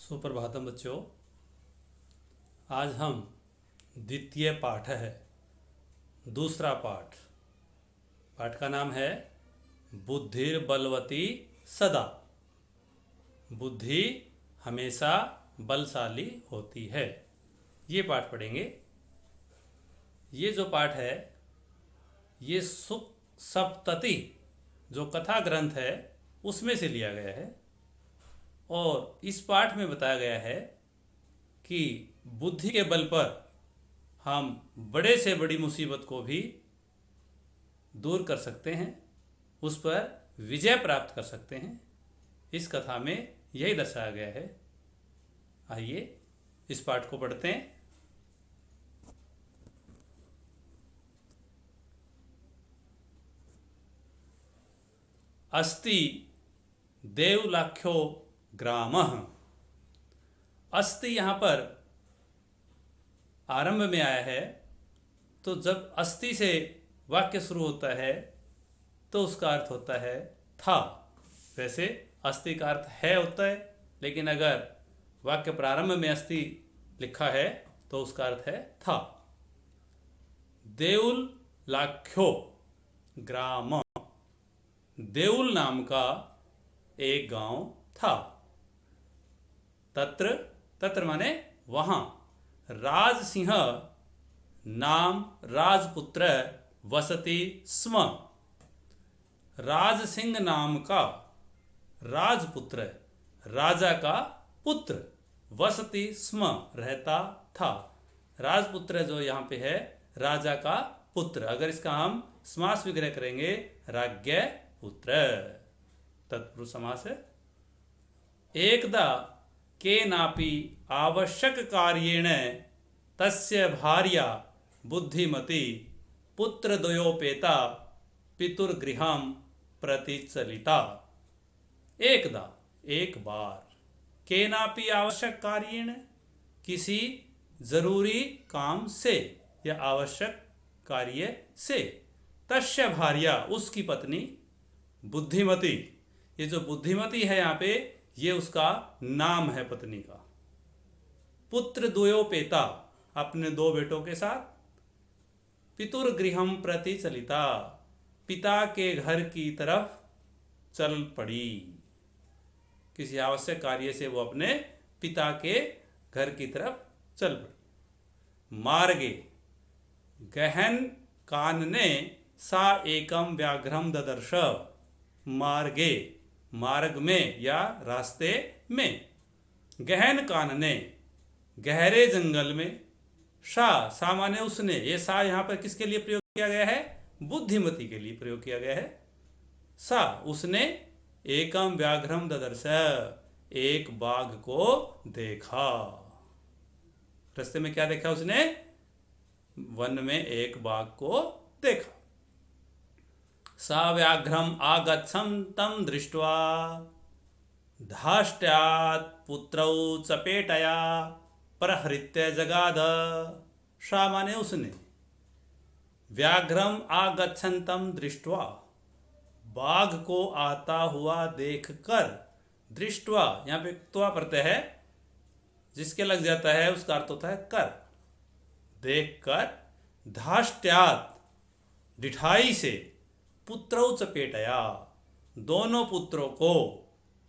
सुप्रभातम बच्चों। आज हम द्वितीय पाठ है, दूसरा पाठ। पाठ का नाम है बुद्धिर बलवती सदा। बुद्धि हमेशा बलशाली होती है। ये पाठ पढ़ेंगे। ये जो पाठ है ये सुख सप्तति जो कथा ग्रंथ है उसमें से लिया गया है। और इस पाठ में बताया गया है कि बुद्धि के बल पर हम बड़े से बड़ी मुसीबत को भी दूर कर सकते हैं, उस पर विजय प्राप्त कर सकते हैं। इस कथा में यही दर्शाया गया है। आइए इस पाठ को पढ़ते हैं। अस्ति देवलाख्यो ग्रामः। अस्ति यहाँ पर आरंभ में आया है, तो जब अस्ति से वाक्य शुरू होता है तो उसका अर्थ होता है था। वैसे अस्ति का अर्थ है होता है, लेकिन अगर वाक्य प्रारंभ में अस्ति लिखा है तो उसका अर्थ है था। देउल लाख्यो ग्राम, देउल नाम का एक गांव था। तत्र, तत्र माने वहां, राज सिंह नाम राजपुत्र वसति स्म। राज सिंह नाम का राजपुत्र, राजा का पुत्र, वसति स्म रहता था। राजपुत्र जो यहाँ पे है राजा का पुत्र। अगर इसका हम समास विग्रह करेंगे राज्ञ पुत्र, तत्पुरुष समास है। एकदा केनापि आवश्यक कार्येण तस्य भार्या बुद्धिमती पुत्रद्वयोपेता पितुर्गृहं प्रति चलिता। एकदा, एक बार, केनापि आवश्यक कार्येण, किसी जरूरी काम से या आवश्यक कार्य से, तस्य भार्या, उसकी पत्नी, बुद्धिमती। ये जो बुद्धिमती है यहाँ पे ये उसका नाम है पत्नी का। पुत्र द्वयोपेता, अपने दो बेटों के साथ, पितुर्गृहं प्रति चलिता, पिता के घर की तरफ चल पड़ी। किसी आवश्यक कार्य से वो अपने पिता के घर की तरफ चल पड़ी। मार्गे, गहन कानने सा एकम व्याघ्रम ददर्श। मार्गे, मार्ग में या रास्ते में, गहन कानने, गहरे जंगल में, सा माने उसने। ये सा यहां पर किसके लिए प्रयोग किया गया है? बुद्धिमती के लिए प्रयोग किया गया है। सा, उसने, एकम व्याघ्रम ददर्श, एक बाघ को देखा। रास्ते में क्या देखा उसने? वन में एक बाघ को देखा। सा व्याघ्रम आगच्छं तं दृष्ट्वा धाष्ट्यात् पुत्रौ चपेटया प्रहृत्य जगाद। सा माने उसने, व्याघ्रम आगच्छन्तं दृष्ट्वा, बाघ को आता हुआ देखकर, दृष्ट्वा यहाँ पे त्वा प्रत्यय है, जिसके लग जाता है उसका अर्थ होता है कर। देखकर, धाष्ट्यात्, डिठाई से, पुत्रौ चपेटया, दोनों पुत्रों को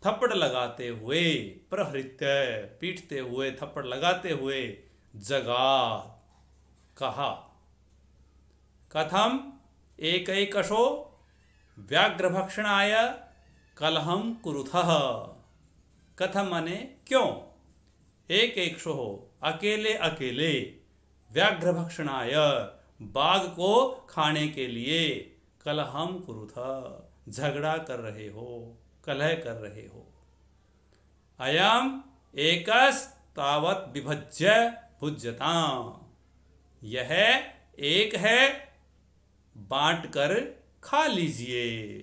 थप्पड़ लगाते हुए, प्रहृत्य, पीटते हुए, थप्पड़ लगाते हुए, जगाद, कहा। कथम एकैकशो व्याघ्रभक्षणाय कलहम कुरुथः। कथम माने क्यों, एक एक शो, अकेले अकेले, व्याघ्रभक्षणाय, बाघ को खाने के लिए, कलहम कुरुथ, झगड़ा कर रहे हो, कलह कर रहे हो। अयम एकस तावत विभज्य भुज्यता, यह एक है, बांट कर खा लीजिए।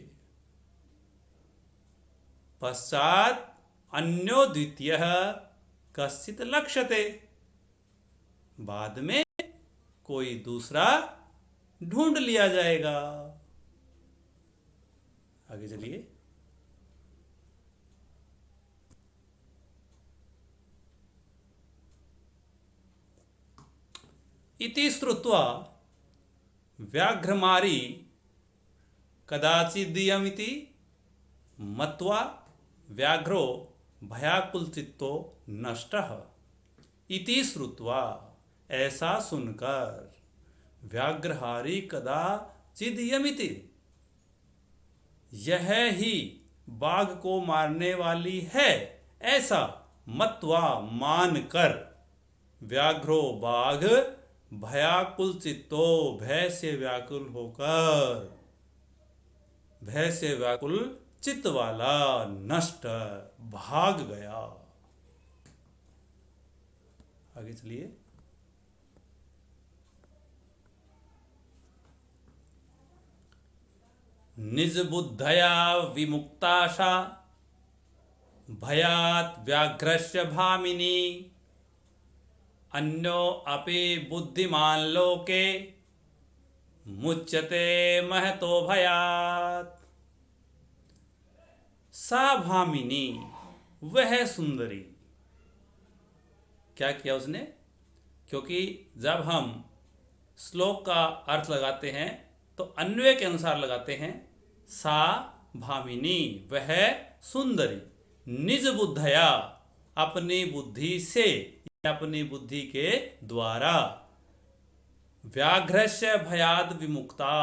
पश्चात अन्यो द्वितीय कश्चित लक्ष्यते, बाद में कोई दूसरा ढूंढ लिया जाएगा। आगे चलिए। इति श्रुत्वा व्याघ्रमारी कदाचिदियमिति मत्वा व्याघ्रो भयाकुलचित्तो नष्टः। इति श्रुत्वा, ऐसा सुनकर, व्याघ्रहारी कदाचिदियमिति, यह ही बाघ को मारने वाली है, ऐसा मत्वा मानकर, व्याघ्रो बाघ भयाकुल चित्तो, भय से व्याकुल होकर, भय से व्याकुल चित्त वाला, नष्ट, भाग गया। आगे चलिए। निज बुद्धया विमुक्ताशा भयात् व्याघ्रस्य भामिनी, अन्यो अपि बुद्धिमान लोके मुच्यते महतो भयात्। सा भामिनी, वह सुंदरी। क्या किया उसने? क्योंकि जब हम श्लोक का अर्थ लगाते हैं तो अन्वय के अनुसार लगाते हैं। सा भामिनी, वह सुंदरी, निज बुद्धया, अपनी बुद्धि से, अपनी बुद्धि के द्वारा, व्याघ्रस्य भयाद विमुक्ता,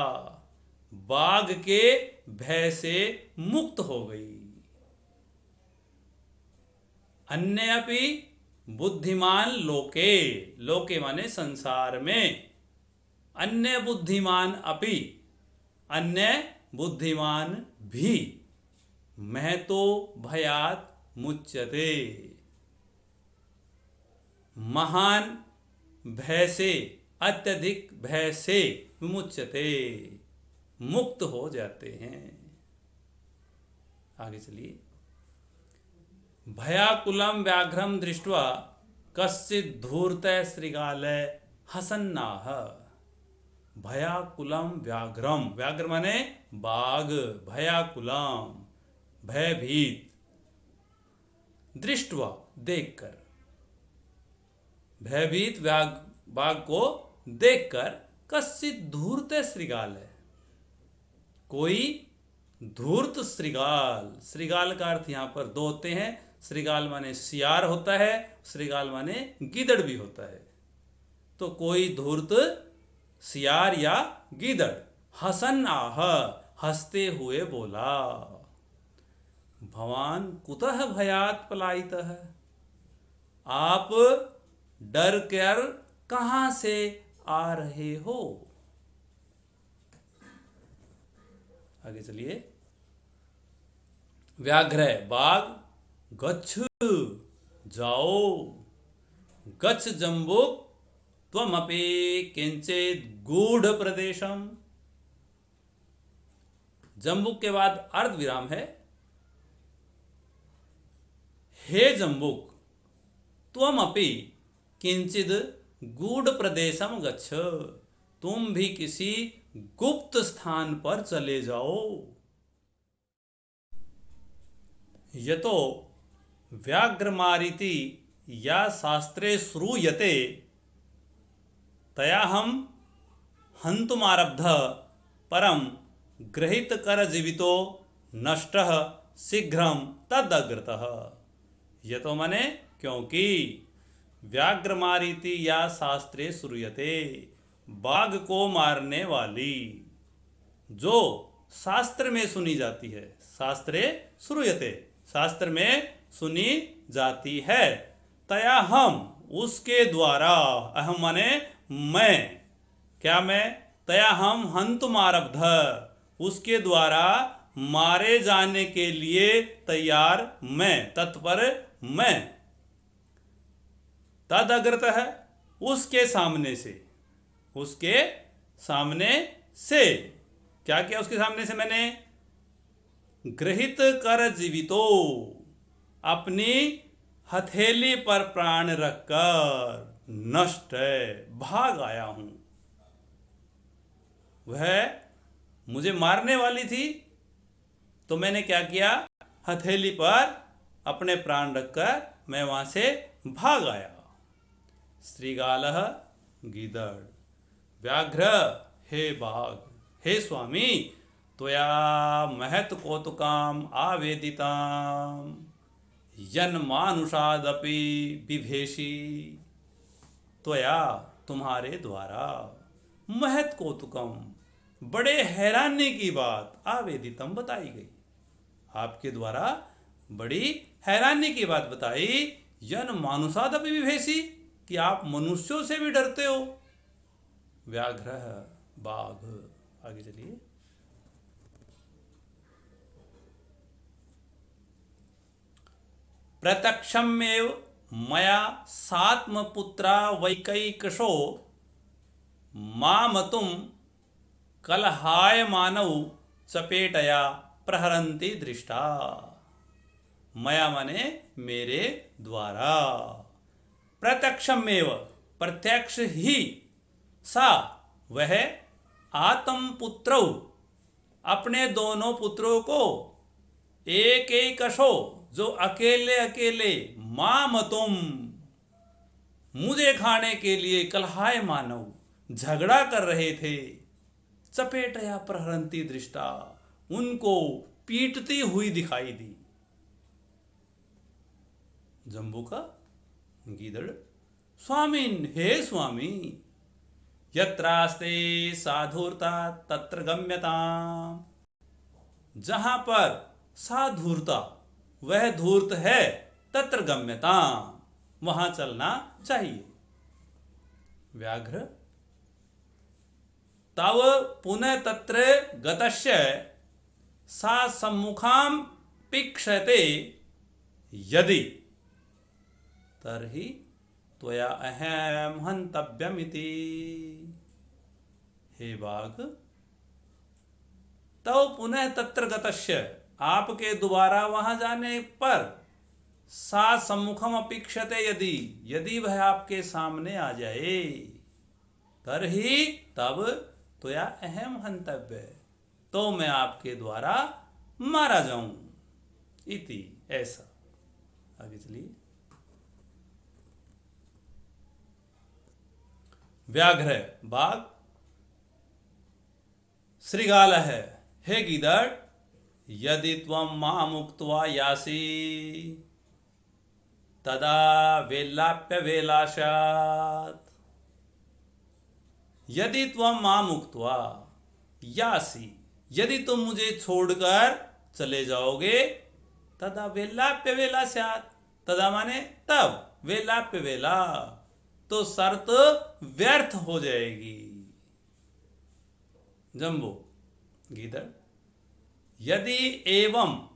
बाघ के भय से मुक्त हो गई। अन्य अपि बुद्धिमान लोके, लोके माने संसार में, अन्य बुद्धिमान अपि, अन्य बुद्धिमान भी, महतो भयात मुच्यते, महान भय से, अत्यधिक भय से विमुच्यते, मुक्त हो जाते हैं। आगे चलिए। भयाकुलम व्याघ्रम दृष्ट्वा कश्चित् धूर्तः श्रीगालः हसन्नाह। भयाकुलम व्याघ्रम, व्याघ्र माने बाघ, भयाकुलम भयभीत, दृष्ट्वा देखकर, भयभीत बाघ को देखकर, कश्चित् धूर्त श्रीगालः, कोई धूर्त श्रीगाल, श्रीगाल का अर्थ यहां पर दो होते हैं। श्रीगाल माने सियार होता है, श्रीगाल माने गीदड़ भी होता है। तो कोई धूर्त सियार या गीदड़, हसन आह, हंसते हुए बोला, भवान कुतः भयात पलायितः, आप डर कर कहां से आ रहे हो। आगे चलिए। व्याघ्र बाघ, गच्छ जाओ, गच्छ जम्बुक त्वमपि किंचित गूढ़ प्रदेशम। जम्बुक के बाद अर्ध विराम है। हे जम्बुक, त्वमपि किंचित गूढ़ प्रदेशम गच्छ, तुम भी किसी गुप्त स्थान पर चले जाओ। यतो व्याघ्रमारीति या शास्त्रे श्रूयते, तयाहम हन्तुमारब्ध, परम गृहीत कर जीवितो नष्टः शीघ्रम तदग्रतः। यतो माने क्योंकि, व्याघ्रमारीति या शास्त्रे श्रूयते, बाघ को मारने वाली जो शास्त्र में सुनी जाती है, शास्त्रे श्रूयते, शास्त्र में सुनी जाती है, तया हम, उसके द्वारा, अहम माने मैं, क्या मैं, तया हम हन्तुमारब्ध, उसके द्वारा मारे जाने के लिए तैयार मैं, तत्पर मैं, तद अग्रत है, उसके सामने से, उसके सामने से, क्या किया उसके सामने से मैंने, गृहीत कर जीवितो, अपनी हथेली पर प्राण रखकर, नष्ट है, भाग आया हूं। वह मुझे मारने वाली थी, तो मैंने क्या किया, हथेली पर अपने प्राण रखकर मैं वहां से भाग आया। श्रीगालः गीदड़। व्याघ्र, हे बाघ, हे स्वामी, त्वया महत् कौतुकाम आवेदिताम यन्मानुषादपि बिभेषि। त्वया, तुम्हारे द्वारा, महत् कौतुकम, बड़े हैरानी की बात, आवेदितम, बताई गई। आपके द्वारा बड़ी हैरानी की बात बताई। यन मानुषादपि बिभेषि, कि आप मनुष्यों से भी डरते हो। व्याघ्र, बाघ। आगे चलिए। प्रत्यक्षमेव मया सात्मपुत्रा वैकैकशो मामतुम कलहायमानौ चपेटया प्रहरन्ति दृष्टा। मया माने मेरे द्वारा, प्रत्यक्षमेव, प्रत्यक्ष ही, सा, वह, आत्मपुत्रौ, अपने दोनों पुत्रों को, एक एकशो, जो अकेले अकेले, मामतुम, मुझे खाने के लिए, कलहाय मानव, झगड़ा कर रहे थे, चपेटया प्रहरंती दृष्टा, उनको पीटती हुई दिखाई दी। जम्बू का गीदड़, स्वामिन, हे स्वामी, यत्रास्ते साधुरता तत्र गम्यताम, जहां पर साधुरता, वह धूर्त है, तत्र गम्यताम, वहां चलना चाहिए। व्याघ्र, तव पुनः तत्र गतस्य सा सम्मुखाम पीक्षते यदि तर्हि त्वया अहम हंतव्यमिति। हे बाघ, तव पुनः तत्र गतस्य, आपके दोबारा वहां जाने पर, सा सम्मुखम अपेक्षते यदि, यदि वह आपके सामने आ जाए, तरही, तब, त्वया अहम हंतव्य, तो मैं आपके द्वारा मारा जाऊं, इति, ऐसा। आगे चलिए। व्याघ्र, बाघ। श्रृगाल है, हे गीदड़, यदि त्वं माम उक्त्वा यासि तदा वेलाप्य वेलाशात्। यदि त्वं माम उक्त्वा यासि, यदि तुम मुझे छोड़कर चले जाओगे, तदा वेलाप्य वेलाशात्, तदा माने तब, वेलाप्य वेला, तो शर्त व्यर्थ हो जाएगी। जम्बो, गीदड़, यदि एवं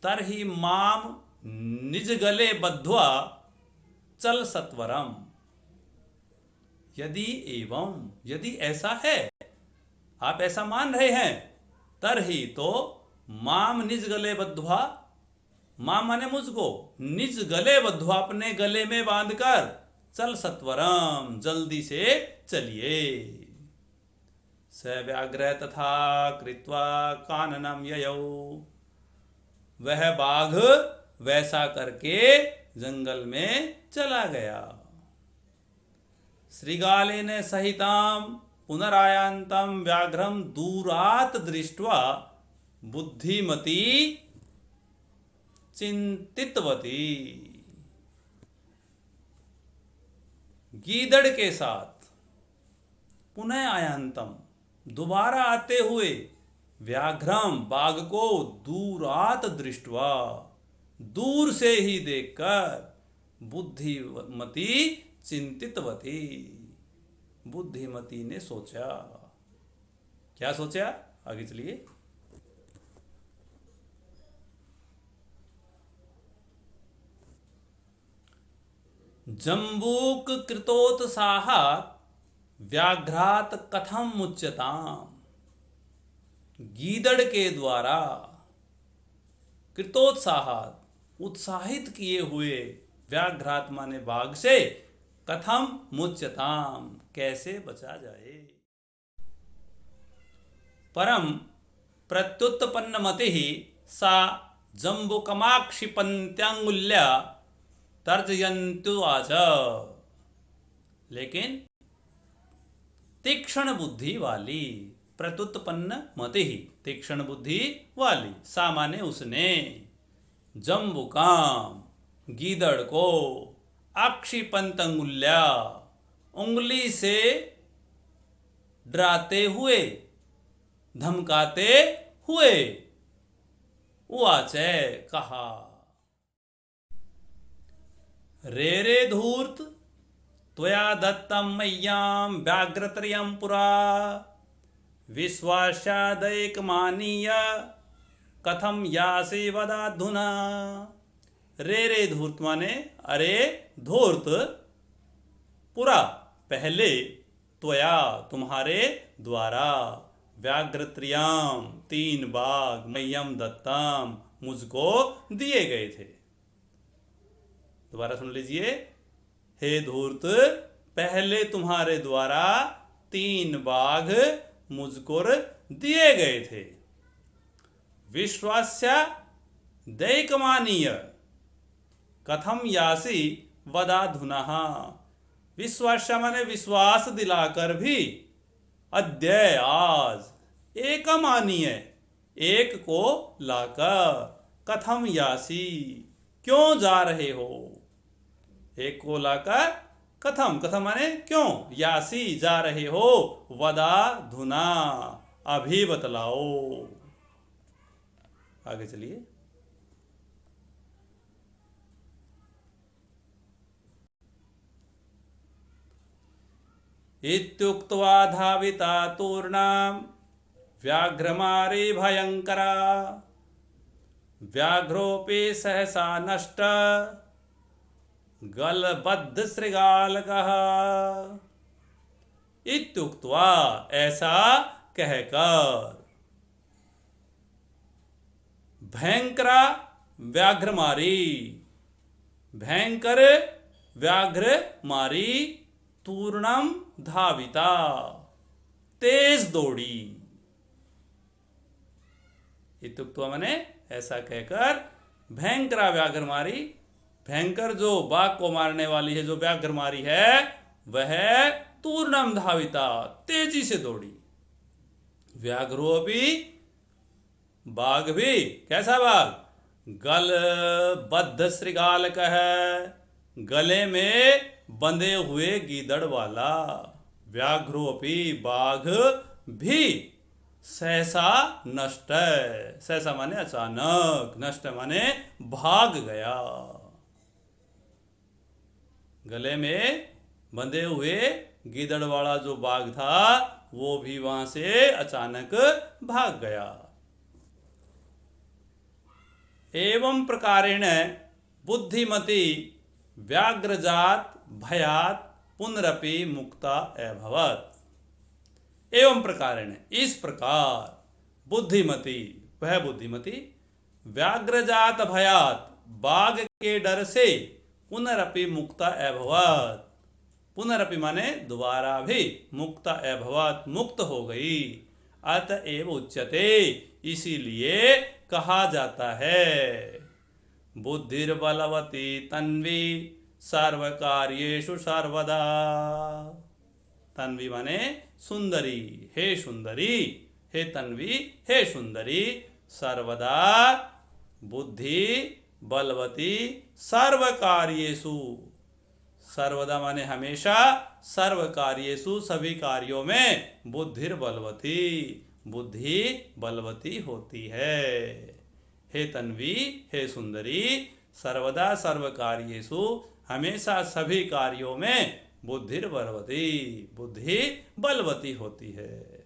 तरहि माम निज गले बद्ध्वा चल सत्वरम। यदि एवं, यदि ऐसा है, आप ऐसा मान रहे हैं, तरहि, तो माम निज गले बद्ध्वा, माम माने मुझको, निज गले बद्ध्वा, अपने गले में बांधकर, चल सत्वरम, जल्दी से चलिए। स व्याघ्र तथा कृत्वा काननम ययौ, वह बाघ वैसा करके जंगल में चला गया। श्रृगालेन सहिताम पुनरायांतम व्याघ्रम दूरात दृष्ट्वा बुद्धिमती चिंतितवती। गीदड़ के साथ पुनः आयांतम, दोबारा आते हुए, व्याघ्रम, बाघ को, दूरात दृष्टवा, दूर से ही देखकर, बुद्धिमती चिंतितवती, बुद्धिमती ने सोचा। क्या सोचा? आगे चलिए। जम्बूक कृतोत्साहात् व्याघ्रात कथम मुच्यताम। गीदड़ के द्वारा कृतोत्साहात, उत्साहित किए हुए, व्याघ्रात माने बाघ से, कथम मुच्यताम, कैसे बचा जाए। परम प्रत्युत्पन्नमति सा जम्बुकमाक्षिपन्त्यांगुल्या तर्जयन्तुवाच। लेकिन तीक्ष्ण बुद्धि वाली, प्रत्युत्पन्न मति, तीक्ष्ण बुद्धि वाली। सा माने उसने, जम्बुकाम गीदड़ को, आक्षिपंत अंगुल्या उंगली से डराते हुए, धमकाते हुए, उवाच कहा। रे रे धूर्त त्वया दत्तं मह्यं व्याघ्रत्रयं पुरा, विश्वास्यादैकमानीय कथम यासि वदाधुना। रे रे धूर्त माने अरे धूर्त, पुरा पहले, त्वया तुम्हारे द्वारा, व्याघ्रत्रयं 3 बाघ, मह्यम दत्तम मुझको दिए गए थे। दोबारा सुन लीजिए। हे धूर्त, पहले तुम्हारे द्वारा 3 बाघ मुझको दिए गए थे। विश्वास्य दैकमानीय कथम यासी वदाधुनः। विश्वास्य माने विश्वास दिलाकर भी, अद्य आज, एकमानीय एक को लाकर, कथम यासी क्यों जा रहे हो, एक को लाकर, कथम कथम माने क्यों, यासी जा रहे हो, वदा धुना अभी बतलाओ। आगे चलिए। इत्युक्त्वा धाविता तूर्णां व्याघ्रमारी भयंकरा, व्याघ्रोऽपि सहसा नष्ट गलबद्ध श्रृगालकः। इत्युक्त्वा ऐसा कहकर, भयंकरा व्याघ्र मारी, भयंकर व्याघ्र मारी, तूर्णम धाविता तेज दौड़ी। इत्युक्त्वा माने ऐसा कहकर, भयंकरा व्याघ्र मारी, भयंकर जो बाघ को मारने वाली है, जो व्याघ्र मारी है, वह तूर्णम धाविता तेजी से दौड़ी। व्याघ्रो भी, बाघ भी, कैसा बाघ, गलबद्ध श्रृगालक है, गले में बंधे हुए गीदड़ वाला। व्याघ्रोपि बाघ भी, सहसा नष्ट, सहसा माने अचानक, नष्ट माने भाग गया। गले में बंधे हुए गीदड़ वाला जो बाघ था, वो भी वहां से अचानक भाग गया। एवं प्रकारेण बुद्धिमती व्याघ्रजात भयात पुनरपि मुक्ता अभवत्। एवं प्रकारेण इस प्रकार, बुद्धिमती वह बुद्धिमती, व्याघ्रजात भयात बाघ के डर से, पुनरपि मुक्ता अभवत्, पुनरपि माने दोबारा भी, मुक्ता अभवत् मुक्त हो गई। अतएव उच्यते इसीलिए कहा जाता है, बुद्धिर्बलवती तन्वी सर्वकार्येषु सर्वदा। तन्वी माने सुंदरी, हे सुंदरी, हे तन्वी, हे सुंदरी, सर्वदा बुद्धि बलवती सर्वकार्येषु, सर्वदा माने हमेशा, सर्वकार्येषु सभी कार्यों में, बुद्धिर बलवती बुद्धि बलवती होती है। हे तन्वी, हे सुंदरी, सर्वदा सर्वकार्येषु हमेशा सभी कार्यों में, बुद्धिर बलवती बुद्धि बलवती होती है।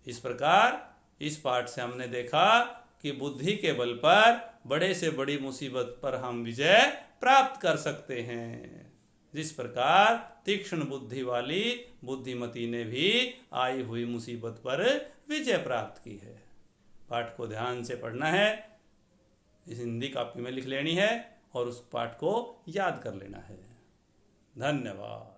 इस प्रकार इस पाठ से हमने देखा कि बुद्धि के बल पर बड़े से बड़ी मुसीबत पर हम विजय प्राप्त कर सकते हैं। जिस प्रकार तीक्ष्ण बुद्धि वाली बुद्धिमती ने भी आई हुई मुसीबत पर विजय प्राप्त की है। पाठ को ध्यान से पढ़ना है, इस हिंदी कॉपी में लिख लेनी है और उस पाठ को याद कर लेना है। धन्यवाद।